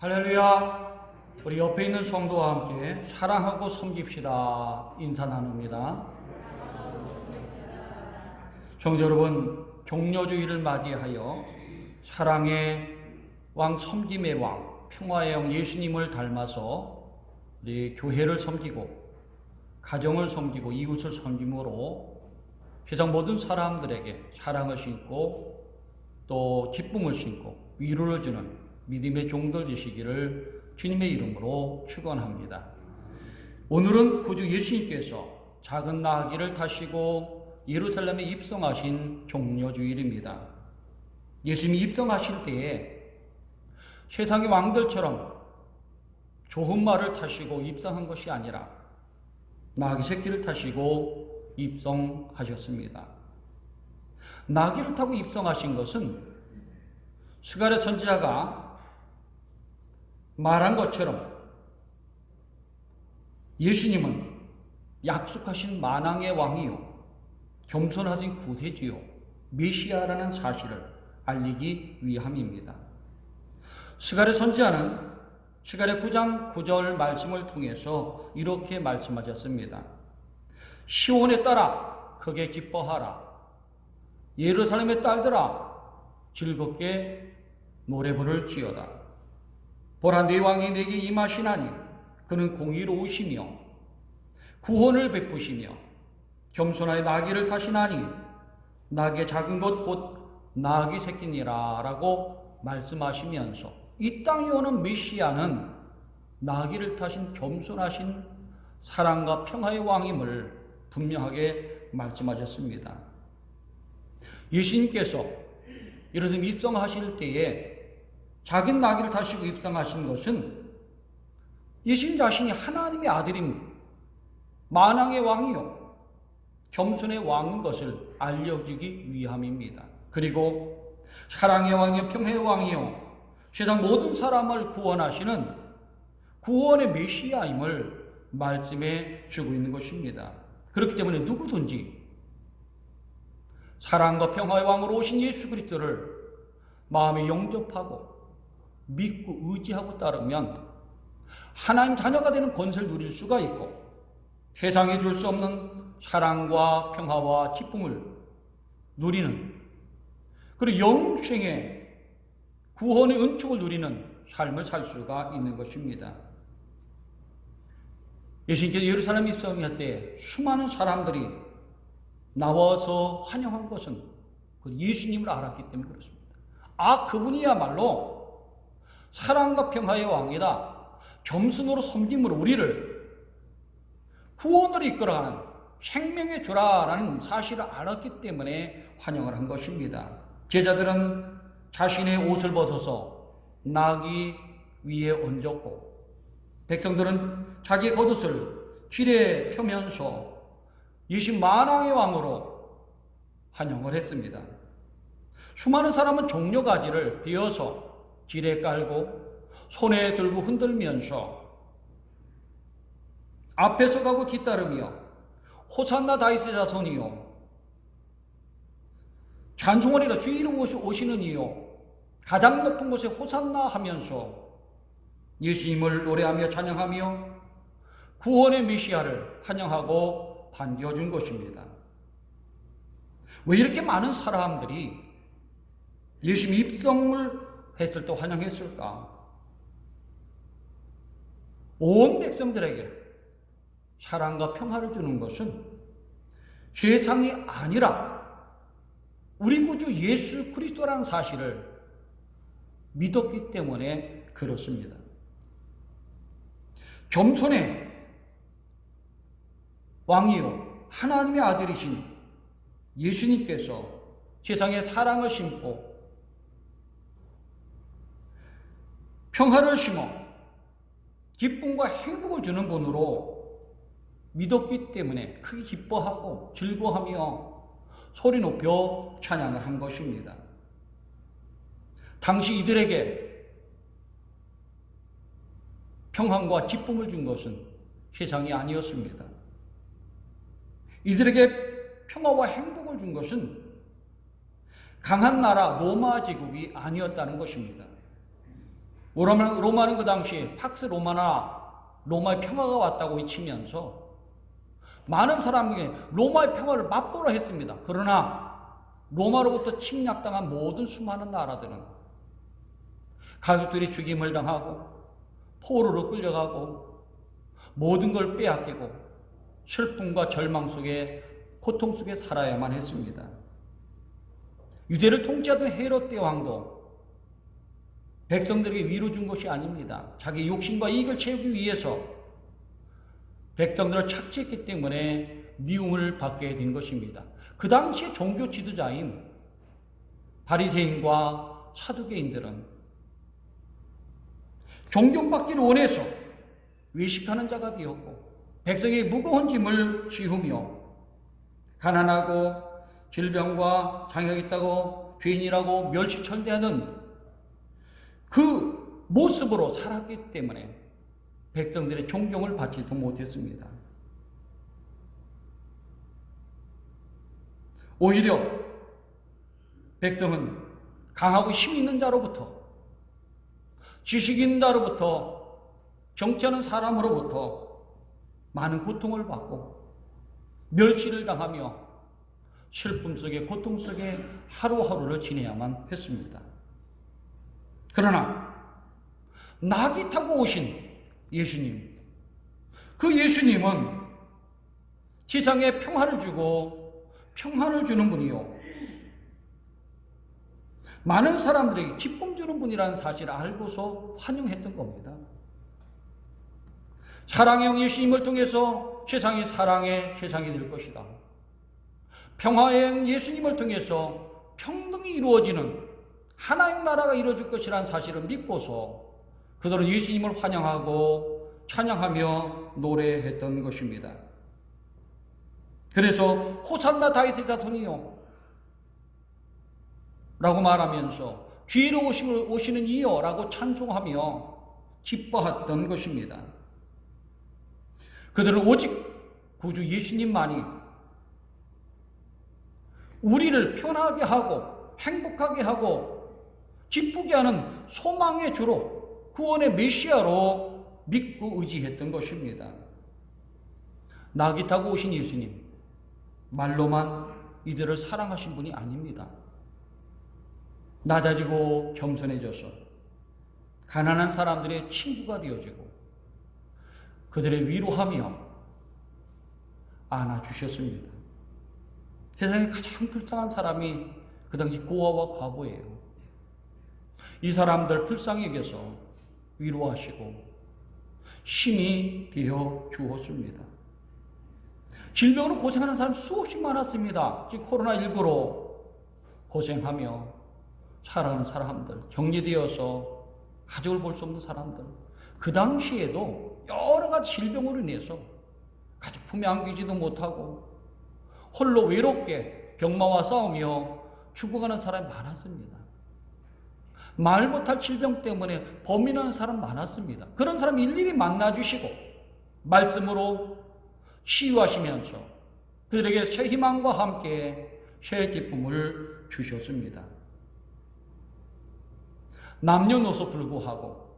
할렐루야. 우리 옆에 있는 성도와 함께 사랑하고 섬깁시다 인사 나눕니다. 성도 여러분, 종려주의를 맞이하여 사랑의 왕, 섬김의 왕, 평화의 영 예수님을 닮아서 우리 교회를 섬기고 가정을 섬기고 이웃을 섬김으로 세상 모든 사람들에게 사랑을 심고 또 기쁨을 심고 위로를 주는 믿음의 종들 되시기를 주님의 이름으로 축원합니다. 오늘은 구주 예수님께서 작은 나귀를 타시고 예루살렘에 입성하신 종려주일입니다. 예수님이 입성하실 때에 세상의 왕들처럼 좋은 말을 타시고 입성한 것이 아니라 나귀 새끼를 타시고 입성하셨습니다. 나귀를 타고 입성하신 것은 스가랴 선지자가 말한 것처럼 예수님은 약속하신 만왕의 왕이요 겸손하신 구세주요 메시아라는 사실을 알리기 위함입니다. 스가랴 선지자는 스가랴 9장 9절 말씀을 통해서 이렇게 말씀하셨습니다. 시온의 딸아 크게 기뻐하라. 예루살렘의 딸들아 즐겁게 노래 부를지어다. 보라, 네 왕이 내게 임하시나니 그는 공의로우시며 구원을 베푸시며 겸손하여 나귀를 타시나니 나귀의 작은 것 곧 나귀 새끼니라 라고 말씀하시면서 이 땅에 오는 메시아는 나귀를 타신 겸손하신 사랑과 평화의 왕임을 분명하게 말씀하셨습니다. 예수님께서 예루살렘 입성하실 때에 자기 나귀를 타시고 입성하신 것은 예수님 자신이 하나님의 아들입니다. 만왕의 왕이요 겸손의 왕인 것을 알려주기 위함입니다. 그리고 사랑의 왕이요 평화의 왕이요 세상 모든 사람을 구원하시는 구원의 메시아임을 말씀해 주고 있는 것입니다. 그렇기 때문에 누구든지 사랑과 평화의 왕으로 오신 예수 그리스도를 마음에 영접하고 믿고 의지하고 따르면 하나님 자녀가 되는 권세를 누릴 수가 있고 세상에 줄 수 없는 사랑과 평화와 기쁨을 누리는 그리고 영생의 구원의 은총을 누리는 삶을 살 수가 있는 것입니다. 예수님께서 예루살렘 입성할 때 수많은 사람들이 나와서 환영한 것은 그 예수님을 알았기 때문에 그렇습니다. 아, 그분이야말로 사랑과 평화의 왕이다. 겸손으로 섬김으로 우리를 구원으로 이끌어가는 생명의 주라라는 사실을 알았기 때문에 환영을 한 것입니다. 제자들은 자신의 옷을 벗어서 나귀 위에 얹었고 백성들은 자기의 겉옷을 길에 펴면서 예수 만왕의 왕으로 환영을 했습니다. 수많은 사람은 종려가지를 베어서 길에 깔고 손에 들고 흔들면서 앞에서 가고 뒤따르며 호산나 다윗의 자손이요 찬송하리라 주의 이름 오시는 이요 가장 높은 곳에 호산나 하면서 예수님을 노래하며 찬양하며 구원의 메시아를 환영하고 반겨준 것입니다. 왜 이렇게 많은 사람들이 예수님 입성을 했을 때 환영했을까? 온 백성들에게 사랑과 평화를 주는 것은 세상이 아니라 우리 구주 예수 그리스도라는 사실을 믿었기 때문에 그렇습니다. 겸손의 왕이요 하나님의 아들이신 예수님께서 세상에 사랑을 심고 평화를 심어 기쁨과 행복을 주는 분으로 믿었기 때문에 크게 기뻐하고 즐거워하며 소리 높여 찬양을 한 것입니다. 당시 이들에게 평안과 기쁨을 준 것은 세상이 아니었습니다. 이들에게 평화와 행복을 준 것은 강한 나라 로마 제국이 아니었다는 것입니다. 로마는 그 당시 팍스 로마나 로마의 평화가 왔다고 외치면서 많은 사람에게 로마의 평화를 맛보라 했습니다. 그러나 로마로부터 침략당한 모든 수많은 나라들은 가족들이 죽임을 당하고 포로로 끌려가고 모든 걸 빼앗기고 슬픔과 절망 속에 고통 속에 살아야만 했습니다. 유대를 통치하던 헤롯 대왕도 백성들에게 위로 준 것이 아닙니다. 자기 욕심과 이익을 채우기 위해서 백성들을 착취했기 때문에 미움을 받게 된 것입니다. 그 당시의 종교 지도자인 바리새인과 사두개인들은 존경받기를 원해서 외식하는 자가 되었고 백성의 무거운 짐을 지우며 가난하고 질병과 장애가 있다고 죄인이라고 멸시천대하는 그 모습으로 살았기 때문에 백성들의 존경을 받지도 못했습니다. 오히려 백성은 강하고 힘 있는 자로부터 지식 있는 자로부터 정치하는 사람으로부터 많은 고통을 받고 멸시를 당하며 슬픔 속에 고통 속에 하루하루를 지내야만 했습니다. 그러나 낙이 타고 오신 예수님, 그 예수님은 세상에 평화를 주고 평안을 주는 분이요 많은 사람들에게 기쁨 주는 분이라는 사실을 알고서 환영했던 겁니다. 사랑의 영 예수님을 통해서 세상이 사랑의 세상이 될 것이다. 평화의 영 예수님을 통해서 평등이 이루어지는 하나님 나라가 이루어질 것이라는 사실을 믿고서 그들은 예수님을 환영하고 찬양하며 노래했던 것입니다. 그래서 호산나 다윗의 자손이요 라고 말하면서 뒤로 오시는 이여 라고 찬송하며 기뻐했던 것입니다. 그들은 오직 구주 예수님만이 우리를 편하게 하고 행복하게 하고 기쁘게 하는 소망의 주로 구원의 메시아로 믿고 의지했던 것입니다. 낙이 타고 오신 예수님, 말로만 이들을 사랑하신 분이 아닙니다. 낮아지고 겸손해져서 가난한 사람들의 친구가 되어지고 그들의 위로하며 안아주셨습니다. 세상에 가장 불쌍한 사람이 그 당시 고아와 과부예요. 이 사람들 불쌍히 여겨서 위로하시고 힘이 되어 주었습니다. 질병으로 고생하는 사람 수없이 많았습니다. 지금 코로나19로 고생하며 살아가는 사람들, 격리되어서 가족을 볼 수 없는 사람들, 그 당시에도 여러 가지 질병으로 인해서 가족 품에 안기지도 못하고 홀로 외롭게 병마와 싸우며 죽어가는 사람이 많았습니다. 말 못할 질병 때문에 범인하는 사람 많았습니다. 그런 사람 일일이 만나주시고 말씀으로 치유하시면서 그들에게 새 희망과 함께 새 기쁨을 주셨습니다. 남녀노소 불구하고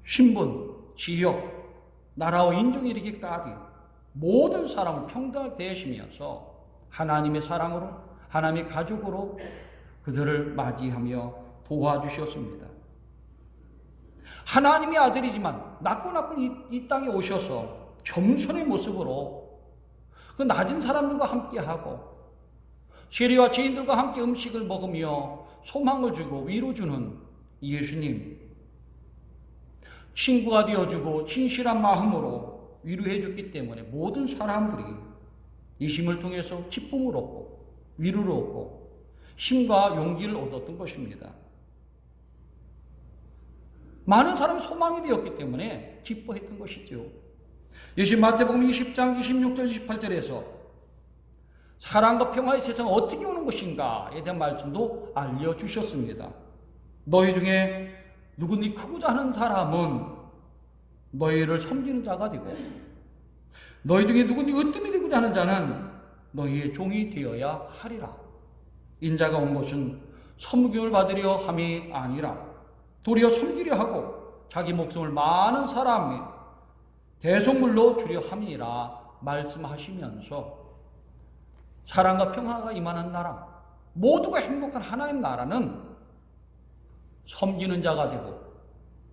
신분, 지역, 나라와 인종에 이르기까지 모든 사람을 평등하게 대하시면서 하나님의 사랑으로 하나님의 가족으로 그들을 맞이하며 도와주셨습니다. 하나님의 아들이지만 낮고 이 땅에 오셔서 겸손의 모습으로 그 낮은 사람들과 함께하고 세리와 죄인들과 함께 음식을 먹으며 소망을 주고 위로 주는 예수님, 친구가 되어주고 진실한 마음으로 위로해 줬기 때문에 모든 사람들이 이 힘을 통해서 기쁨을 얻고 위로를 얻고 힘과 용기를 얻었던 것입니다. 많은 사람이 소망이 되었기 때문에 기뻐했던 것이죠. 예수님 마태복음 20장 26절 28절에서 사랑과 평화의 세상은 어떻게 오는 것인가에 대한 말씀도 알려주셨습니다. 너희 중에 누구니 크고자 하는 사람은 너희를 섬기는 자가 되고 너희 중에 누구니 으뜸이 되고자 하는 자는 너희의 종이 되어야 하리라. 인자가 온 것은 섬김을 받으려 함이 아니라 도리어 섬기려 하고 자기 목숨을 많은 사람의 대속물로 주려 함이라 말씀하시면서 사랑과 평화가 임하는 나라, 모두가 행복한 하나님 나라는 섬기는 자가 되고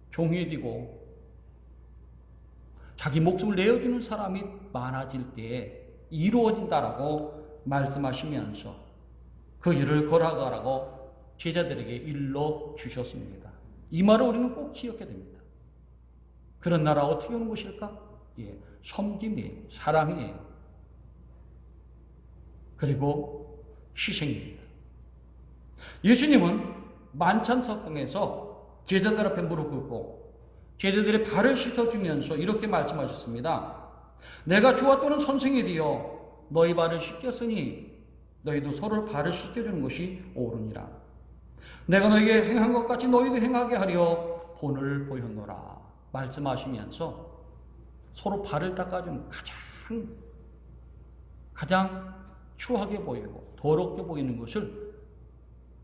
종이 되고 자기 목숨을 내어주는 사람이 많아질 때에 이루어진다라고 말씀하시면서 그 일을 걸어가라고 제자들에게 일러 주셨습니다. 이 말을 우리는 꼭 기억해야 됩니다. 그런 나라 어떻게 오는 것일까? 섬김이에요. 사랑이에요. 그리고 희생입니다. 예수님은 만찬석강에서 제자들 앞에 무릎 꿇고 제자들의 발을 씻어주면서 이렇게 말씀하셨습니다. 내가 주와 또는 선생이 되어 너희 발을 씻겼으니 너희도 서로 발을 씻겨주는 것이 옳으니라. 내가 너희에게 행한 것 같이 너희도 행하게 하려 본을 보였노라. 말씀하시면서 서로 발을 닦아주는 가장 추하게 보이고 더럽게 보이는 것을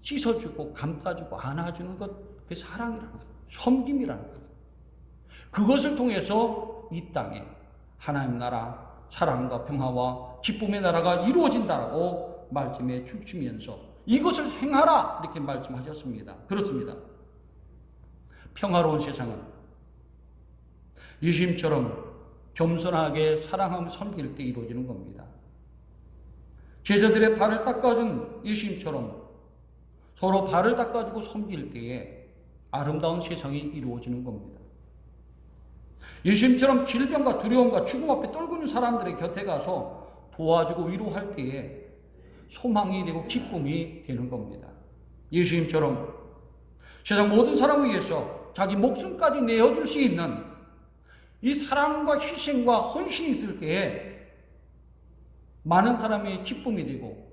씻어주고 감싸주고 안아주는 것, 그게 사랑이라는 것, 섬김이라는 것. 그것을 통해서 이 땅에 하나님 나라, 사랑과 평화와 기쁨의 나라가 이루어진다라고 말씀해 주시면서 이것을 행하라 이렇게 말씀하셨습니다. 그렇습니다. 평화로운 세상은 예수님처럼 겸손하게 사랑하며 섬길 때 이루어지는 겁니다. 제자들의 발을 닦아준 예수님처럼 서로 발을 닦아주고 섬길 때에 아름다운 세상이 이루어지는 겁니다. 예수님처럼 질병과 두려움과 죽음 앞에 떨고 있는 사람들의 곁에 가서 도와주고 위로할 때에 소망이 되고 기쁨이 되는 겁니다. 예수님처럼 세상 모든 사람을 위해서 자기 목숨까지 내어줄 수 있는 이 사랑과 희생과 헌신이 있을 때에 많은 사람의 기쁨이 되고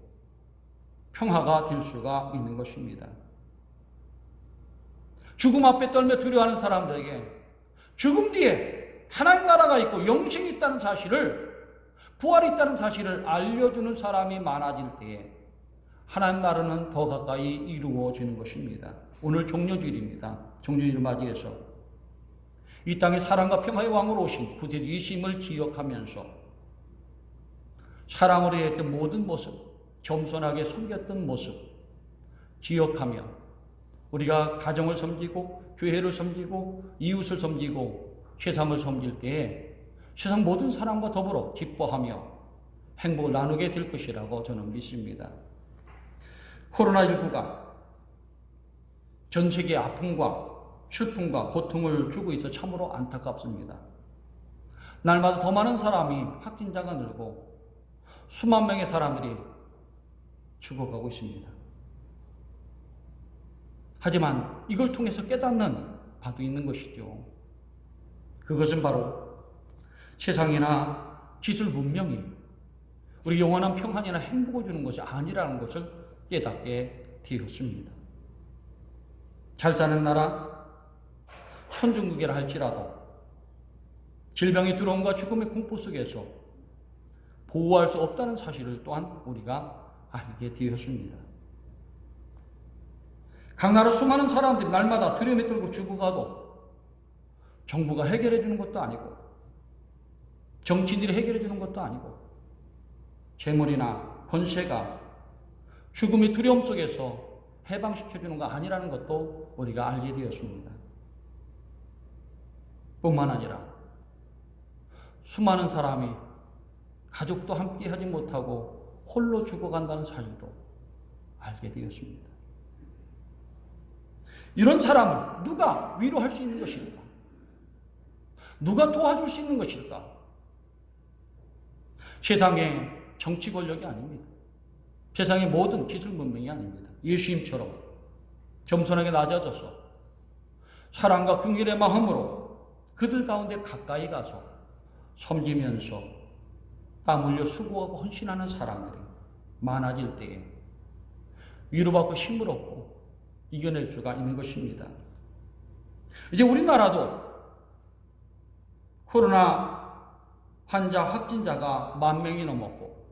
평화가 될 수가 있는 것입니다. 죽음 앞에 떨며 두려워하는 사람들에게 죽음 뒤에 하나님 나라가 있고 영생이 있다는 사실을, 부활이 있다는 사실을 알려주는 사람이 많아질 때에 하나님 나라는 더 가까이 이루어지는 것입니다. 오늘 종료주일입니다. 종료주일을 맞이해서 이 땅에 사랑과 평화의 왕으로 오신 구세주 예수님을 기억하면서 사랑으로 했던 모든 모습, 겸손하게 섬겼던 모습 기억하며 우리가 가정을 섬기고 교회를 섬기고 이웃을 섬기고 세상을 섬길 때에 세상 모든 사람과 더불어 기뻐하며 행복을 나누게 될 것이라고 저는 믿습니다. 코로나19가 전 세계의 아픔과 슬픔과 고통을 주고 있어 참으로 안타깝습니다. 날마다 더 많은 사람이 확진자가 늘고 수만 명의 사람들이 죽어가고 있습니다. 하지만 이걸 통해서 깨닫는 바도 있는 것이죠. 그것은 바로 세상이나 기술 문명이 우리 영원한 평안이나 행복을 주는 것이 아니라는 것을 깨닫게 되었습니다. 잘 사는 나라, 선진국이라 할지라도 질병의 두려움과 죽음의 공포 속에서 보호할 수 없다는 사실을 또한 우리가 알게 되었습니다. 각 나라 수많은 사람들이 날마다 두려움에 떨고 죽어가도 정부가 해결해 주는 것도 아니고 정치인들이 해결해 주는 것도 아니고 재물이나 권세가 죽음의 두려움 속에서 해방시켜 주는 거 아니라는 것도 우리가 알게 되었습니다. 뿐만 아니라 수많은 사람이 가족도 함께 하지 못하고 홀로 죽어간다는 사실도 알게 되었습니다. 이런 사람을 누가 위로할 수 있는 것일까? 누가 도와줄 수 있는 것일까? 세상의 정치 권력이 아닙니다. 세상의 모든 기술 문명이 아닙니다. 예수님처럼 겸손하게 낮아져서 사랑과 긍휼의 마음으로 그들 가운데 가까이 가서 섬기면서 땀 흘려 수고하고 헌신하는 사람들이 많아질 때에 위로받고 힘을 얻고 이겨낼 수가 있는 것입니다. 이제 우리나라도 코로나 환자 확진자가 10,000명이 넘었고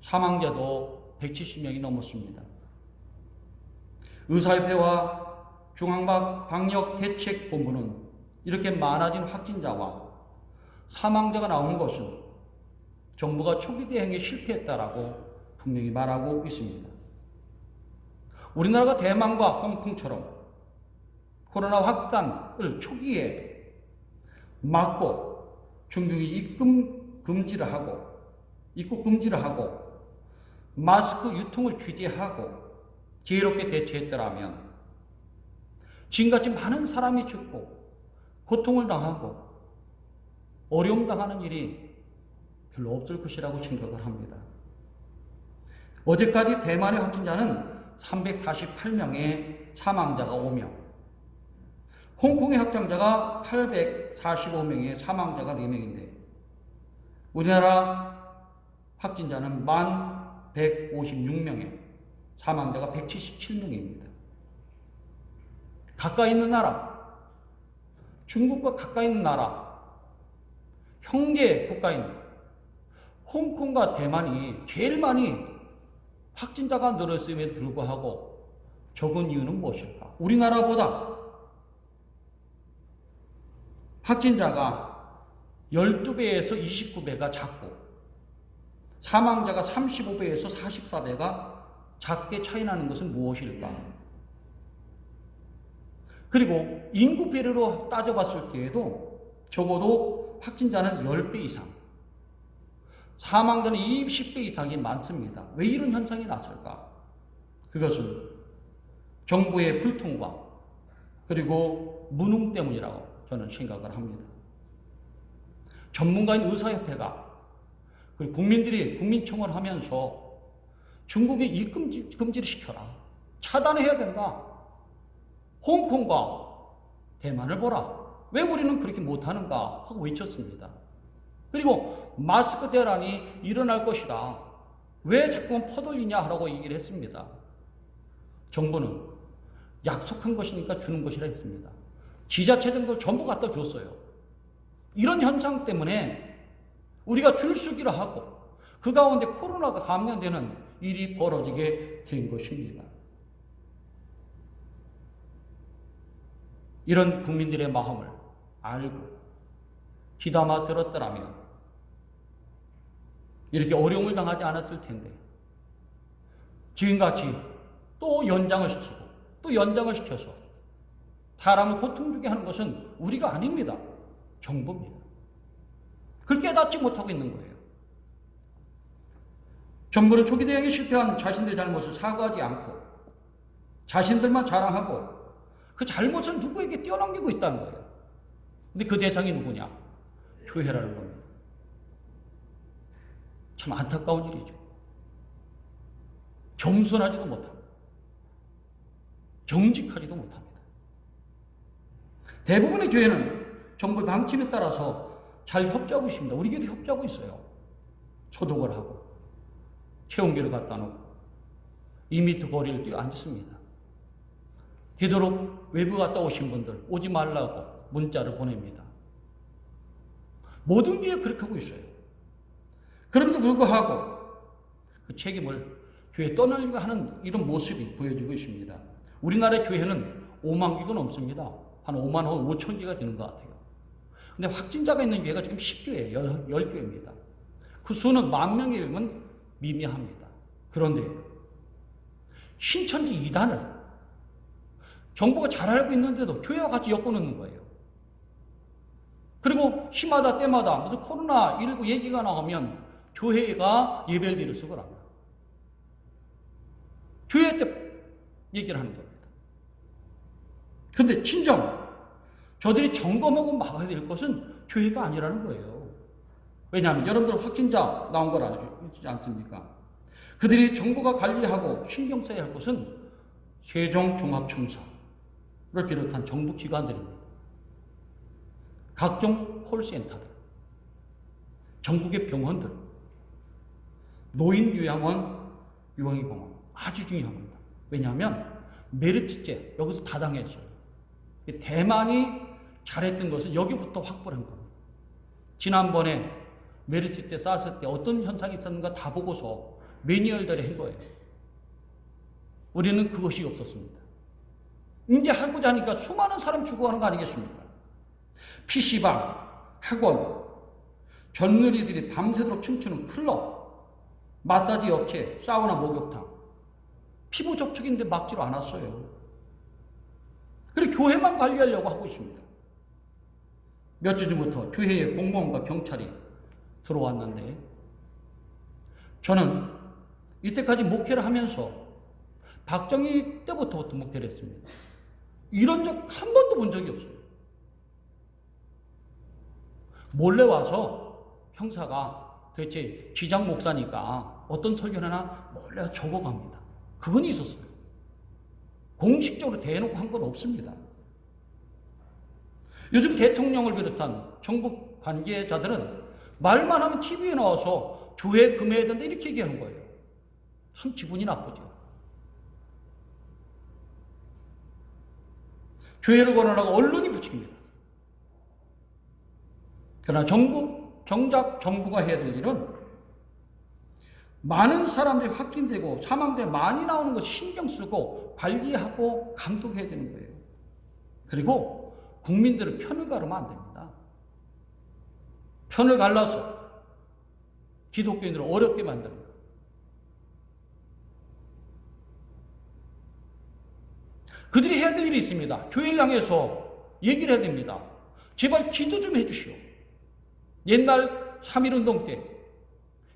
사망자도 170명이 넘었습니다. 의사협회와 중앙방역대책본부는 이렇게 많아진 확진자와 사망자가 나오는 것은 정부가 초기 대응에 실패했다라고 분명히 말하고 있습니다. 우리나라가 대만과 홍콩처럼 코로나 확산을 초기에 막고 중국이 입국 금지를 하고 마스크 유통을 규제하고 지혜롭게 대처했더라면 지금같이 많은 사람이 죽고 고통을 당하고 어려움 당하는 일이 별로 없을 것이라고 생각을 합니다. 어제까지 대만의 확진자는 348명의 사망자가 5명, 홍콩의 확진자가 845명의 사망자가 4명인데 우리나라 확진자는 1156명의 사망자가 177명입니다. 가까이 있는 나라, 중국과 가까이 있는 나라, 형제 국가인 홍콩과 대만이 제일 많이 확진자가 늘었음에도 불구하고 적은 이유는 무엇일까? 우리나라보다 확진자가 12배에서 29배가 작고 사망자가 35배에서 44배가 작게 차이 나는 것은 무엇일까? 그리고 인구 비례로 따져봤을 때에도 적어도 확진자는 10배 이상, 사망자는 20배 이상이 많습니다. 왜 이런 현상이 났을까? 그것은 정부의 불통과 그리고 무능 때문이라고 저는 생각을 합니다. 전문가인 의사협회가 그리고 국민들이 국민청원을 하면서 중국에 입금지를 시켜라. 차단해야 된다. 홍콩과 대만을 보라. 왜 우리는 그렇게 못하는가 하고 외쳤습니다. 그리고 마스크 대란이 일어날 것이다. 왜 자꾸 퍼돌리냐 하라고 얘기를 했습니다. 정부는 약속한 것이니까 주는 것이라 했습니다. 지자체된 걸 전부 갖다 줬어요. 이런 현상 때문에 우리가 줄서기를 하고 그 가운데 코로나가 감염되는 일이 벌어지게 된 것입니다. 이런 국민들의 마음을 알고 귀담아 들었더라면 이렇게 어려움을 당하지 않았을 텐데 지금같이 또 연장을 시키고 또 연장을 시켜서 사람을 고통 주게 하는 것은 우리가 아닙니다. 정부입니다. 그걸 깨닫지 못하고 있는 거예요. 정부는 초기 대응에 실패한 자신들의 잘못을 사과하지 않고 자신들만 자랑하고 그 잘못을 누구에게 뛰어넘기고 있다는 거예요. 근데 그 대상이 누구냐? 교회라는 겁니다. 참 안타까운 일이죠. 겸손하지도 못합니다. 정직하지도 못합니다. 대부분의 교회는 정부의 방침에 따라서 잘 협조하고 있습니다. 우리 교회도 협조하고 있어요. 소독을 하고 체온계를 갖다 놓고 2m 거리를 뛰어 앉습니다. 되도록 외부 갔다 오신 분들 오지 말라고 문자를 보냅니다. 모든 교회가 그렇게 하고 있어요. 그럼에도 불구하고 그 책임을 교회에 떠나려고 하는 이런 모습이 보여지고 있습니다. 우리나라의 교회는 5만 개가 넘습니다. 한 5만 5천 개가 되는 것 같아요. 근데 확진자가 있는 교회가 지금 10교회예요. 10교회입니다. 그 수는 10,000명에 비하면 미미합니다. 그런데 신천지 이단을 정부가 잘 알고 있는데도 교회와 같이 엮어놓는 거예요. 그리고 시마다 때마다 무슨 코로나19 얘기가 나오면 교회가 예배일기를 쓰거라. 교회 때 얘기를 하는 겁니다. 근데 진정 저들이 점검하고 막아야 될 것은 교회가 아니라는 거예요. 왜냐하면 여러분들 확진자 나온 걸 알지 않습니까? 그들이 정부가 관리하고 신경 써야 할 것은 세종종합청사를 비롯한 정부 기관들입니다. 각종 콜센터들, 전국의 병원들, 노인요양원, 요양병원 아주 중요합니다. 왜냐하면 메르츠제 여기서 다 당했어요. 대만이 잘했던 것은 여기부터 확보한 겁니다. 지난번에 메르츠 때 쌌을 때 어떤 현상이 있었는가 다 보고서 매뉴얼대로 한 거예요. 우리는 그것이 없었습니다. 이제 하고자 하니까 수많은 사람 죽어가는 거 아니겠습니까? PC방, 학원, 젊은이들이 밤새도록 춤추는 클럽, 마사지 업체, 사우나, 목욕탕. 피부 접촉인데 막지를 않았어요. 그리고 교회만 관리하려고 하고 있습니다. 몇 주 전부터 교회에 공무원과 경찰이 들어왔는데 저는 이때까지 목회를 하면서 박정희 때부터 목회를 했습니다. 이런 적 한 번도 본 적이 없어요. 몰래 와서 형사가 도대체 지장 목사니까 어떤 설교를 하나 몰래 적어갑니다. 그건 있었어요. 공식적으로 대놓고 한 건 없습니다. 요즘 대통령을 비롯한 정부 관계자들은 말만 하면 TV에 나와서 교회 금해야 된다 이렇게 얘기하는 거예요. 참 기분이 나쁘죠. 교회를 거론하고 언론이 부추깁니다. 그러나 정작 정부가 해야 될 일은 많은 사람들이 확진되고 사망대 많이 나오는 것 신경 쓰고 관리하고 감독해야 되는 거예요. 그리고 국민들은 편을 가르면 안 됩니다. 편을 갈라서 기독교인들을 어렵게 만듭니다. 그들이 해야 될 일이 있습니다. 교회를 향해서 얘기를 해야 됩니다. 제발 기도 좀 해주시오. 옛날 3.1운동 때,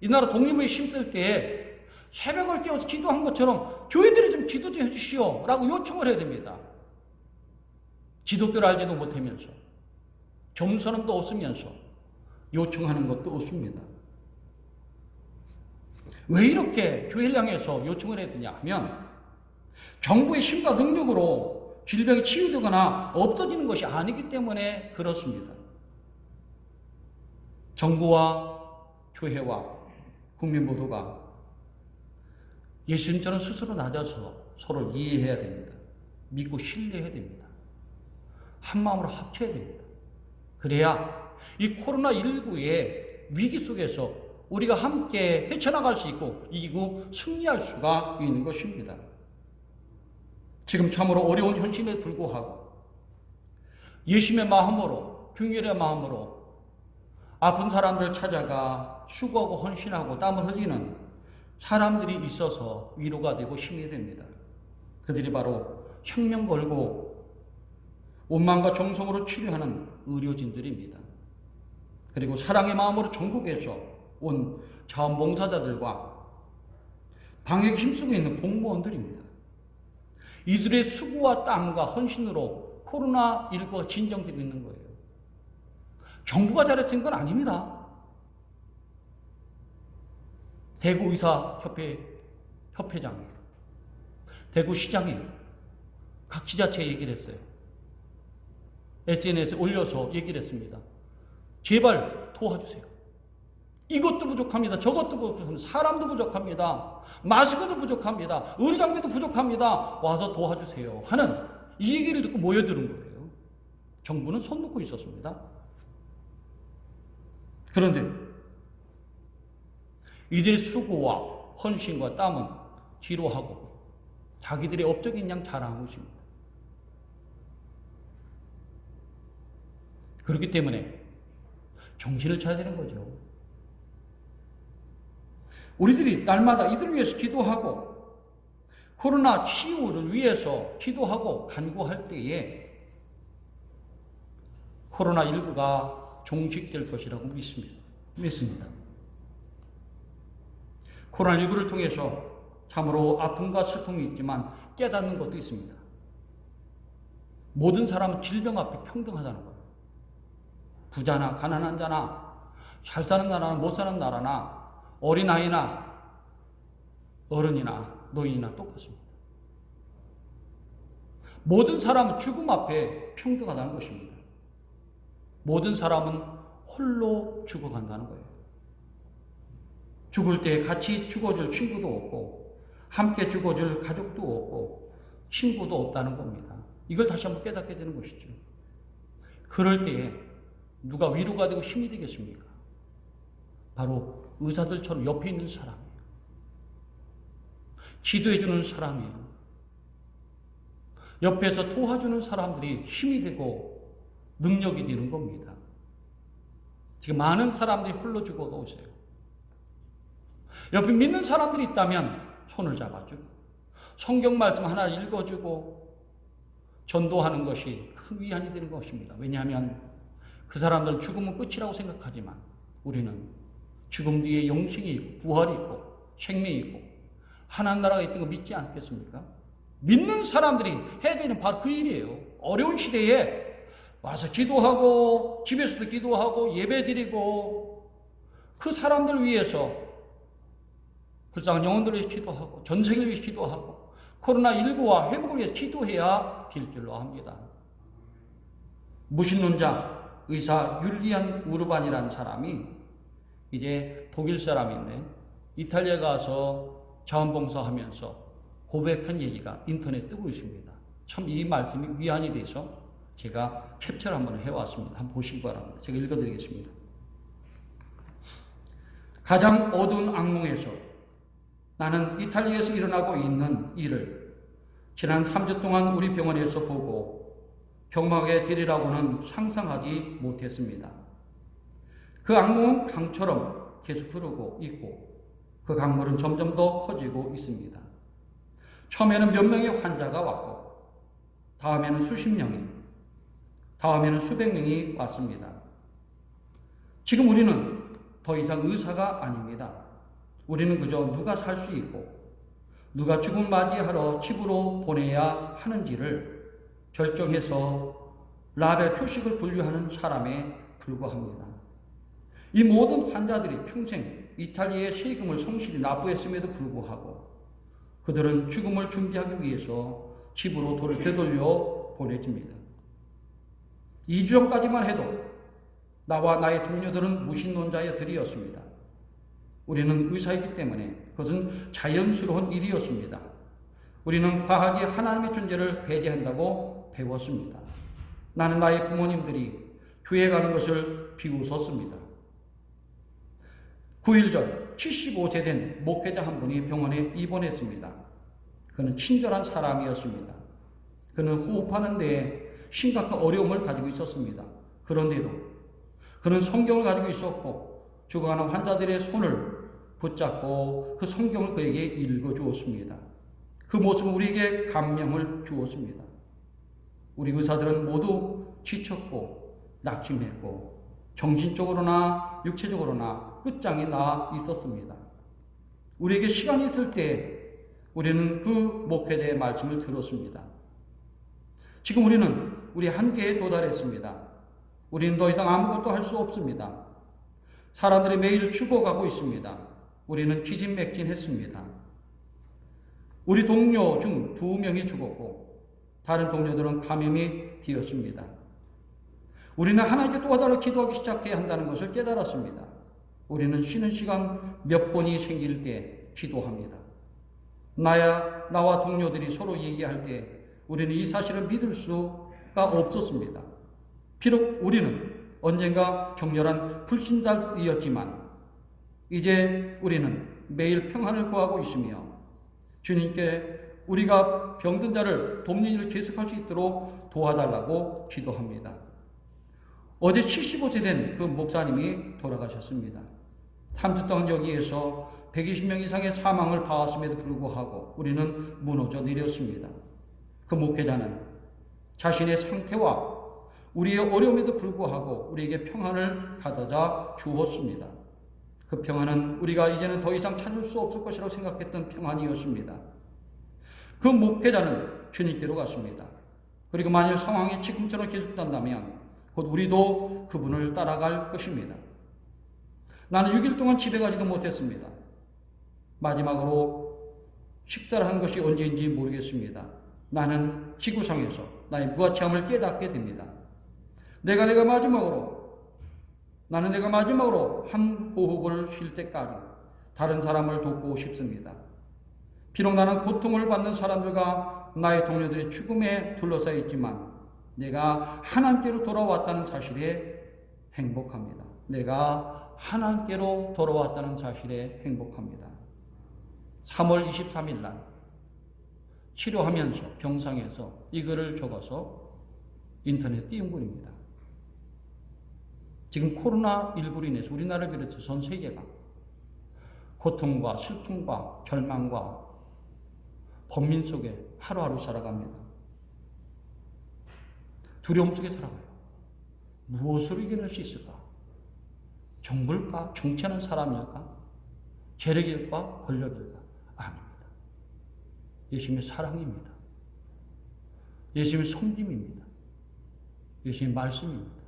이 나라 독립을 힘쓸 때에 새벽을 깨워서 기도한 것처럼 교회들이 좀 기도 좀 해주시오 라고 요청을 해야 됩니다. 기독교를 알지도 못하면서 겸손함도 없으면서 요청하는 것도 없습니다. 왜 이렇게 교회를 향해서 요청을 해야 되냐 하면 정부의 힘과 능력으로 질병이 치유되거나 없어지는 것이 아니기 때문에 그렇습니다. 정부와 교회와 국민 모두가 예수님처럼 스스로 낮아서 서로를 이해해야 됩니다. 믿고 신뢰해야 됩니다. 한마음으로 합쳐야 됩니다. 그래야 이 코로나19의 위기 속에서 우리가 함께 헤쳐나갈 수 있고 이기고 승리할 수가 있는 것입니다. 지금 참으로 어려운 현실에 불구하고 예심의 마음으로 긍휼의 마음으로 아픈 사람들을 찾아가 수고하고 헌신하고 땀을 흘리는 사람들이 있어서 위로가 되고 힘이 됩니다. 그들이 바로 혁명 걸고 원망과 정성으로 치료하는 의료진들입니다. 그리고 사랑의 마음으로 전국에서 온 자원봉사자들과 방역에 힘쓰고 있는 공무원들입니다. 이들의 수고와 땀과 헌신으로 코로나19가 진정되고 있는 거예요. 정부가 잘했던 건 아닙니다. 대구의사협회 협회장이, 대구시장이 각 지자체에 얘기를 했어요. SNS에 올려서 얘기를 했습니다. 제발 도와주세요. 이것도 부족합니다. 저것도 부족합니다. 사람도 부족합니다. 마스크도 부족합니다. 의료장비도 부족합니다. 와서 도와주세요. 하는 이 얘기를 듣고 모여드는 거예요. 정부는 손 놓고 있었습니다. 그런데 이들의 수고와 헌신과 땀은 뒤로 하고 자기들의 업적인 양 자랑하고 있습니다. 그렇기 때문에 정신을 차려야 되는 거죠. 우리들이 날마다 이들을 위해서 기도하고 코로나 치유를 위해서 기도하고 간구할 때에 코로나19가 종식될 것이라고 믿습니다. 코로나19를 통해서 참으로 아픔과 슬픔이 있지만 깨닫는 것도 있습니다. 모든 사람은 질병 앞에 평등하다는 거예요. 부자나 가난한 자나 잘 사는 나라나 못 사는 나라나 어린아이나 어른이나 노인이나 똑같습니다. 모든 사람은 죽음 앞에 평등하다는 것입니다. 모든 사람은 홀로 죽어간다는 거예요. 죽을 때 같이 죽어줄 친구도 없고 함께 죽어줄 가족도 없고 친구도 없다는 겁니다. 이걸 다시 한번 깨닫게 되는 것이죠. 그럴 때에 누가 위로가 되고 힘이 되겠습니까? 바로 의사들처럼 옆에 있는 사람이에요. 기도해주는 사람이에요. 옆에서 도와주는 사람들이 힘이 되고 능력이 되는 겁니다. 지금 많은 사람들이 홀로 죽어도 오세요. 옆에 믿는 사람들이 있다면 손을 잡아주고 성경 말씀 하나 읽어주고 전도하는 것이 큰 위안이 되는 것입니다. 왜냐하면 그 사람들은 죽음은 끝이라고 생각하지만 우리는 죽음 뒤에 영생이 있고 부활이 있고 생명이 있고 하나님 나라가 있다는 거 믿지 않겠습니까? 믿는 사람들이 해야 되는 바로 그 일이에요. 어려운 시대에 와서 기도하고 집에서도 기도하고 예배드리고 그 사람들 위해서 불쌍한 영혼들을 위해 기도하고 전생을 위해 기도하고 코로나19와 회복을 위해 기도해야 될 줄로 합니다. 무신론자 의사 율리안 우르반이라는 사람이 이제 독일 사람인데 이탈리아 가서 자원봉사하면서 고백한 얘기가 인터넷에 뜨고 있습니다. 참 이 말씀이 위안이 돼서 제가 캡처를 한번 해왔습니다. 한번 보시기 바랍니다. 제가 읽어드리겠습니다. 가장 어두운 악몽에서 나는 이탈리아에서 일어나고 있는 일을 지난 3주 동안 우리 병원에서 보고 병막에 들이라고는 상상하지 못했습니다. 그 악몽은 강처럼 계속 흐르고 있고 그 강물은 점점 더 커지고 있습니다. 처음에는 몇 명의 환자가 왔고 다음에는 수십 명이 다음에는 수백 명이 왔습니다. 지금 우리는 더 이상 의사가 아닙니다. 우리는 그저 누가 살 수 있고 누가 죽음 맞이하러 집으로 보내야 하는지를 결정해서 라벨 표식을 분류하는 사람에 불과합니다. 이 모든 환자들이 평생 이탈리아의 세금을 성실히 납부했음에도 불구하고 그들은 죽음을 준비하기 위해서 집으로 돌을 되돌려 보내집니다. 2주 전까지만 해도 나와 나의 동료들은 무신론자들이었습니다. 우리는 의사이기 때문에 그것은 자연스러운 일이었습니다. 우리는 과학이 하나님의 존재를 배제한다고 배웠습니다. 나는 나의 부모님들이 교회 가는 것을 비웃었습니다. 9일 전 75세 된 목회자 한 분이 병원에 입원했습니다. 그는 친절한 사람이었습니다. 그는 호흡하는 데에 심각한 어려움을 가지고 있었습니다. 그런데도 그는 성경을 가지고 있었고 죽어가는 환자들의 손을 붙잡고 그 성경을 그에게 읽어주었습니다. 그 모습은 우리에게 감명을 주었습니다. 우리 의사들은 모두 지쳤고 낙심했고 정신적으로나 육체적으로나 끝장이 나 있었습니다. 우리에게 시간이 있을 때 우리는 그 목회자의 말씀을 들었습니다. 지금 우리는 우리 한계에 도달했습니다. 우리는 더 이상 아무것도 할 수 없습니다. 사람들이 매일 죽어가고 있습니다. 우리는 기진맥진했습니다. 우리 동료 중 2명이 죽었고 다른 동료들은 감염이 되었습니다. 우리는 하나님께 도와달라고 기도하기 시작해야 한다는 것을 깨달았습니다. 우리는 쉬는 시간 몇 번이 생길 때 기도합니다. 나와 동료들이 서로 얘기할 때 우리는 이 사실을 믿을 수가 없었습니다. 비록 우리는 언젠가 격렬한 불신자이었지만 이제 우리는 매일 평안을 구하고 있으며 주님께 우리가 병든 자를 돕는 일을 계속할 수 있도록 도와달라고 기도합니다. 어제 75세 된 그 목사님이 돌아가셨습니다. 3주 동안 여기에서 120명 이상의 사망을 봐왔음에도 불구하고 우리는 무너져 내렸습니다. 그 목회자는 자신의 상태와 우리의 어려움에도 불구하고 우리에게 평안을 가져다 주었습니다. 그 평안은 우리가 이제는 더 이상 찾을 수 없을 것이라고 생각했던 평안이었습니다. 그 목회자는 주님께로 갔습니다. 그리고 만일 상황이 지금처럼 계속된다면 곧 우리도 그분을 따라갈 것입니다. 나는 6일 동안 집에 가지도 못했습니다. 마지막으로 식사를 한 것이 언제인지 모르겠습니다. 나는 지구상에서 나의 무가치함을 깨닫게 됩니다. 나는 내가 마지막으로 한 호흡을 쉴 때까지 다른 사람을 돕고 싶습니다. 비록 나는 고통을 받는 사람들과 나의 동료들의 죽음에 둘러싸여 있지만 내가 하나님께로 돌아왔다는 사실에 행복합니다. 내가 하나님께로 돌아왔다는 사실에 행복합니다. 3월 23일 날 치료하면서 병상에서 이 글을 적어서 인터넷에 띄운 글입니다. 지금 코로나19로 인해서 우리나라를 비롯해서 전 세계가 고통과 슬픔과 절망과 번민 속에 하루하루 살아갑니다. 두려움 속에 살아가요. 무엇으로 이겨낼 수 있을까? 정부일까? 정치하는 사람일까? 재력일까? 권력일까? 아닙니다. 예수님의 사랑입니다. 예수님의 섬김입니다. 예수님의 말씀입니다.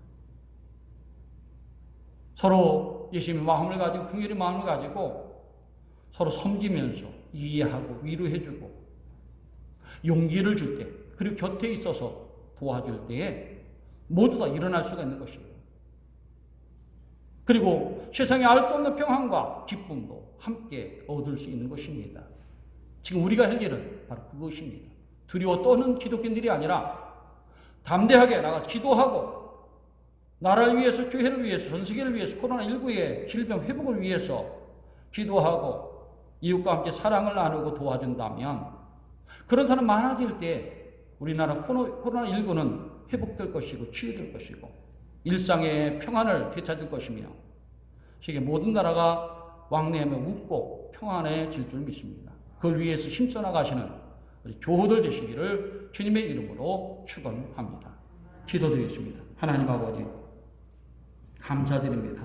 서로 예수님의 마음을 가지고 긍휼의 마음을 가지고 서로 섬기면서 이해하고 위로해주고 용기를 줄 때, 그리고 곁에 있어서 도와줄 때에 모두 다 일어날 수가 있는 것입니다. 그리고 세상에 알 수 없는 평안과 기쁨도 함께 얻을 수 있는 것입니다. 지금 우리가 할 일은 바로 그것입니다. 두려워 떠는 기독교인들이 아니라 담대하게 나가 기도하고 나라를 위해서, 교회를 위해서, 전 세계를 위해서, 코로나19의 질병 회복을 위해서 기도하고 이웃과 함께 사랑을 나누고 도와준다면 그런 사람 많아질 때 우리나라 코로나19는 회복될 것이고 치유될 것이고 일상의 평안을 되찾을 것이며 세계 모든 나라가 왕래하며 웃고 평안해질 줄 믿습니다. 그걸 위해서 힘써 나가시는 우리 교우들 되시기를 주님의 이름으로 축원합니다. 기도드리겠습니다. 하나님 아버지 감사드립니다.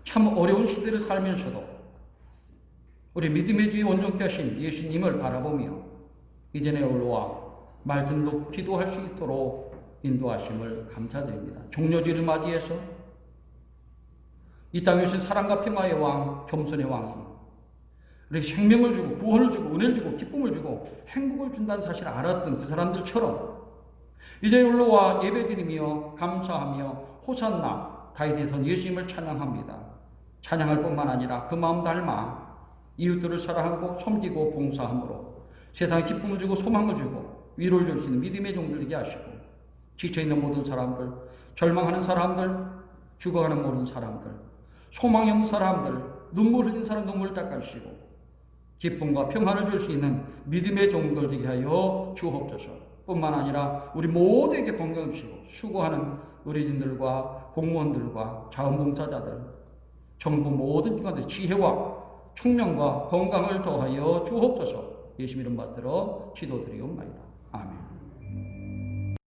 참 어려운 시대를 살면서도 우리 믿음의 주에 온전케 하신 예수님을 바라보며 이전에 올라와 말씀으로 기도할 수 있도록 인도하심을 감사드립니다. 종료주의를 맞이해서 이 땅에 오신 사랑과 평화의 왕, 겸손의 왕이 우리 생명을 주고 구원을 주고 은혜를 주고 기쁨을 주고 행복을 준다는 사실을 알았던 그 사람들처럼 이제 올라와 예배드리며 감사하며 호산나 다윗의 son 예수님을 찬양합니다. 찬양할 뿐만 아니라 그 마음 닮아 이웃들을 사랑하고 섬기고 봉사함으로 세상에 기쁨을 주고 소망을 주고 위로를 줄 수 있는 믿음의 종들 되게 하시고 지쳐있는 모든 사람들, 절망하는 사람들, 죽어가는 모든 사람들, 소망이 없는 사람들, 눈물 흘린 사람 눈물 닦아주시고 기쁨과 평안을 줄 수 있는 믿음의 종들 되게 하여 주옵소서. 뿐만 아니라 우리 모두에게 건강을 주시고 수고하는 의료진들과 공무원들과 자원봉사자들, 정부 모든 기관들 지혜와 총명과 건강을 더하여 주옵소서. 예수 이름 받들어 기도드리옵나이다. 아멘.